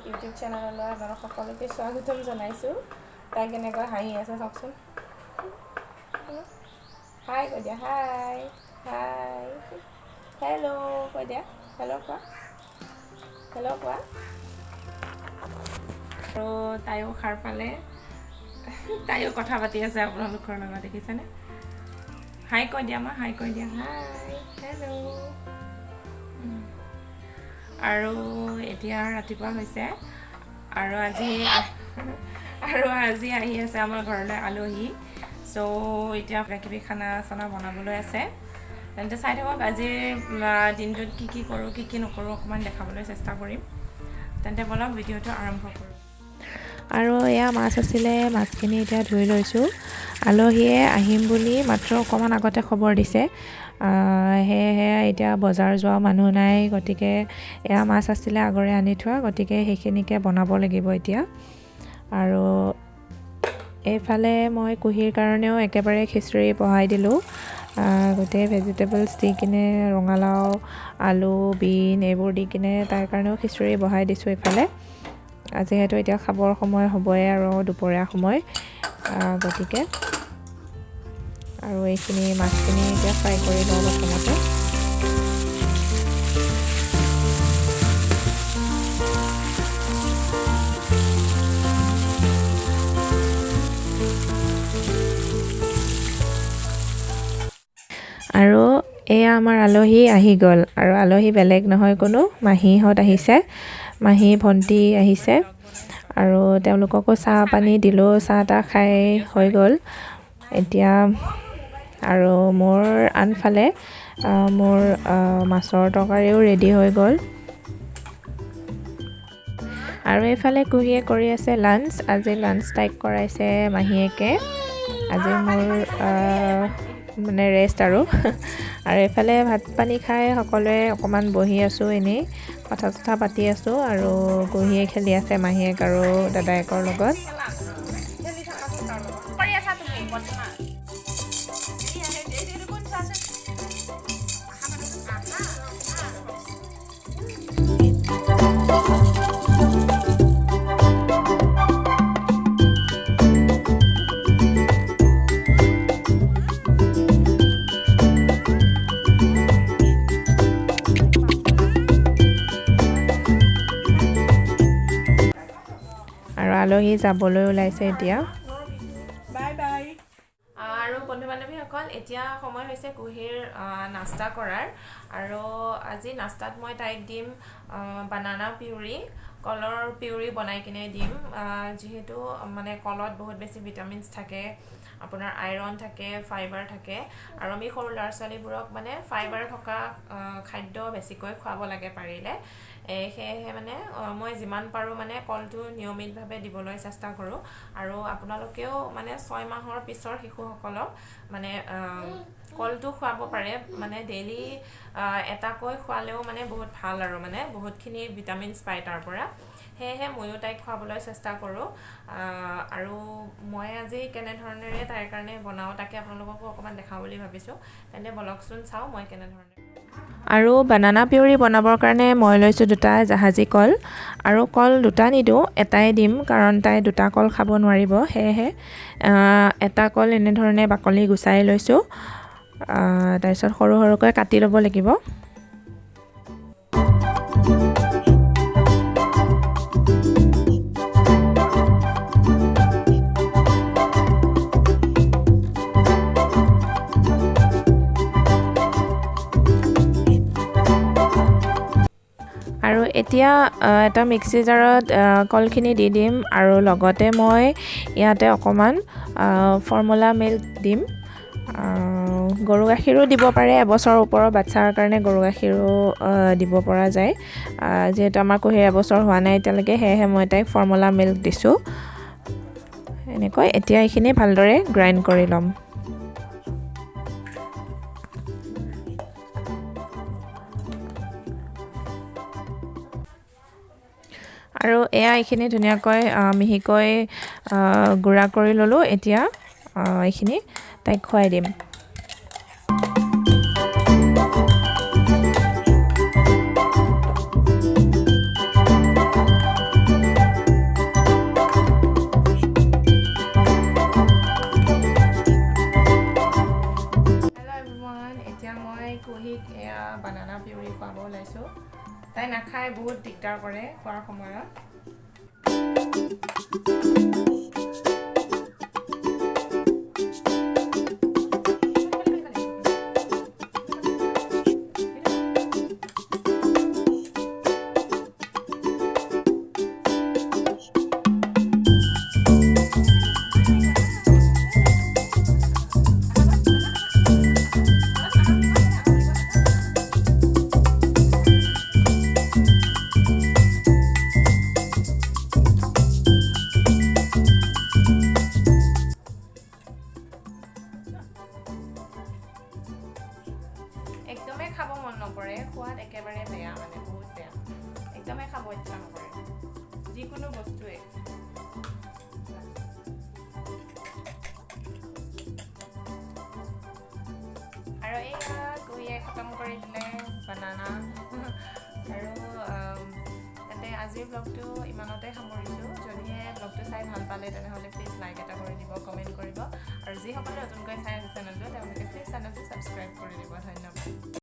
YouTube চেনেললৈ আপোনালোক সকলোকে স্বাগতম জনাইছোঁ। তাই কেনেকৈ হাঁহি আছে চাওকচোন। হাই কৈ দিয়া, হাই হাই, হেল্ল' কৈ দিয়া, হেল্ল' কোৱা, হেল্ল' কোৱা। আৰু তাইও সাৰ পালে, তাইও কথা পাতি আছে আপোনালোকৰ লগত, দেখিছেনে? হাই কৈ দিয়া, মা হাই কৈ দিয়া, হাই হেল্ল'। আৰু এতিয়া ৰাতিপুৱা হৈছে আৰু আজি আহি আছে আমাৰ ঘৰলৈ আলহী। চ' এতিয়া কিবাকিবি খানা চানা বনাবলৈ আছে। তেন্তে চাই থাকক আজিৰ দিনটোত কি কৰোঁ কি নকৰোঁ অকণমান দেখাবলৈ চেষ্টা কৰিম। তেন্তে বলক ভিডিঅ'টো আৰম্ভ কৰোঁ। আৰু এয়া মাছ আছিলে, মাছখিনি এতিয়া ধুই লৈছোঁ। আলহীয়ে আহিম বুলি মাত্ৰ অকণমান আগতে খবৰ দিছে। সেয়েহে এতিয়া বজাৰ যোৱা মানুহ নাই, গতিকে এয়া মাছ আছিলে আগৰে আনি থোৱা, গতিকে সেইখিনিকে বনাব লাগিব এতিয়া। আৰু এইফালে মই কুহিৰ কাৰণেও একেবাৰে খিচিৰি বহাই দিলোঁ। গোটেই ভেজিটেবলছ দি কিনে ৰঙালাও, আলু, বিন এইবোৰ দি কিনে তাৰ কাৰণেও খিচিৰি বহাই দিছোঁ এইফালে। যিহেতু এতিয়া খাবৰ সময় হ'বই আৰু দুপৰীয়া সময়, গতিকে আৰু এইখিনি মাছখিনি এতিয়া ফ্ৰাই কৰি লওঁ প্ৰথমতে। আৰু এয়া আমাৰ আলহী আহি গ'ল, আৰু আলহী বেলেগ নহয় কোনো, মাহীহঁত আহিছে, মাহী ভণ্টি আহিছে। আৰু তেওঁলোককো চাহ পানী দিলোঁ, চাহ তাহ খাই হৈ গ'ল এতিয়া। আৰু মোৰ আনফালে মোৰ মাছৰ তৰকাৰীও ৰেডি হৈ গ'ল। আৰু এইফালে কুহিয়ে কৰি আছে লাঞ্চ। আজি লাঞ্চ তাইক কৰাইছে মাহীয়েকে। আজি মোৰ মানে ৰেষ্ট আৰু এইফালে ভাত পানী খাই সকলোৱে অকণমান বহি আছোঁ, এনেই কথা চথা পাতি আছোঁ। আৰু কুহিয়ে খেলি আছে মাহীয়েক আৰু দাদায়েকৰ লগত। আৰু আলহী যাবলৈ ওলাইছে এতিয়া। Bye bye. আৰু বন্ধু বান্ধৱীসকল, এতিয়া সময় হৈছে কুহিৰ নাস্তা কৰাৰ। আৰু আজি নাস্তাত মই তাইক দিম বানানা পিউৰি, কলৰ পিউৰি বনাই কিনে দিম। যিহেতু মানে কলত বহুত বেছি ভিটামিনছ থাকে, আপোনাৰ আইৰণ থাকে, ফাইবাৰ থাকে। আৰু আমি সৰু ল'ৰা ছোৱালীবোৰক মানে ফাইবাৰ থকা খাদ্য বেছিকৈ খুৱাব লাগে পাৰিলে। সেয়েহে মানে মই যিমান পাৰোঁ মানে কলটো নিয়মিতভাৱে দিবলৈ চেষ্টা কৰোঁ। আৰু আপোনালোকেও মানে 6 মাহৰ পিছৰ শিশুসকলক মানে কলটো খুৱাব পাৰে। মানে ডেইলি এটাকৈ খোৱালেও মানে বহুত ভাল, আৰু মানে বহুতখিনি ভিটামিনছ পায় তাৰ পৰা। সেয়েহে ময়ো তাইক খুৱাবলৈ চেষ্টা কৰোঁ। আৰু মই আজি কেনেধৰণেৰে তাইৰ কাৰণে বনাওঁ তাকে আপোনালোককো অকণমান দেখাওঁ বুলি ভাবিছোঁ। তেন্তে বলকচোন চাওঁ মই কেনেধৰণে। আৰু বানানা পিউৰি বনাবৰ কাৰণে মই লৈছোঁ 2টা জাহাজী কল। আৰু কল 2টা নিদিওঁ, এটাই দিম, কাৰণ তাই 2টা কল খাব নোৱাৰিব। সেয়েহে এটা কল এনেধৰণে বাকলি গুচাই লৈছোঁ। তাৰপিছত সৰু সৰুকৈ কাটি ল'ব লাগিব। আৰু এতিয়া এটা মিক্সি জাৰত কলখিনি দি দিম। আৰু লগতে মই ইয়াতে অকণমান ফৰ্মুলা মিল্ক দিম। গৰু গাখীৰো দিব পাৰে, এবছৰৰ ওপৰৰ বাচ্ছাৰ কাৰণে গৰু গাখীৰো দিব পৰা যায়। যিহেতু আমাৰ কুহিৰ এবছৰ হোৱা নাই এতিয়ালৈকে, সেয়েহে মই তাইক ফৰ্মুলা মিল্ক দিছোঁ। এনেকৈ এতিয়া এইখিনি ভালদৰে গ্ৰাইণ্ড কৰি ল'ম। আৰু এইখিনি ধুনীয়াকৈ মিহিকৈ গুড়া কৰি ল'লোঁ। এতিয়া এইখিনি তাইক খুৱাই দিম। এতিয়া মই কুহিক এয়া বানানা পিউৰি খুৱাব ওলাইছোঁ তাই নাখায় বহুত দিগদাৰ কৰে খোৱাৰ সময়ত একদমেই খাব মন নকৰে খোৱাত একেবাৰে বেয়া মানে বহুত বেয়া একদমেই খাব ইচ্ছা নকৰে যিকোনো বস্তুৱে আৰু এয়া কুহিয়ে খতম কৰি দিলে বানানা আৰু তাতে আজিৰ ব্লগটো ইমানতে সামৰিছোঁ যদিহে ব্লগটো চাই ভাল পালে তেনেহ'লে প্লিজ লাইক এটা কৰি দিব কমেণ্ট কৰিব আৰু যিসকলে নতুনকৈ চাই আছে চেনেলটো তেওঁলোকে প্লিজ চেনেলটো ছাবস্ক্ৰাইব কৰি দিব ধন্যবাদ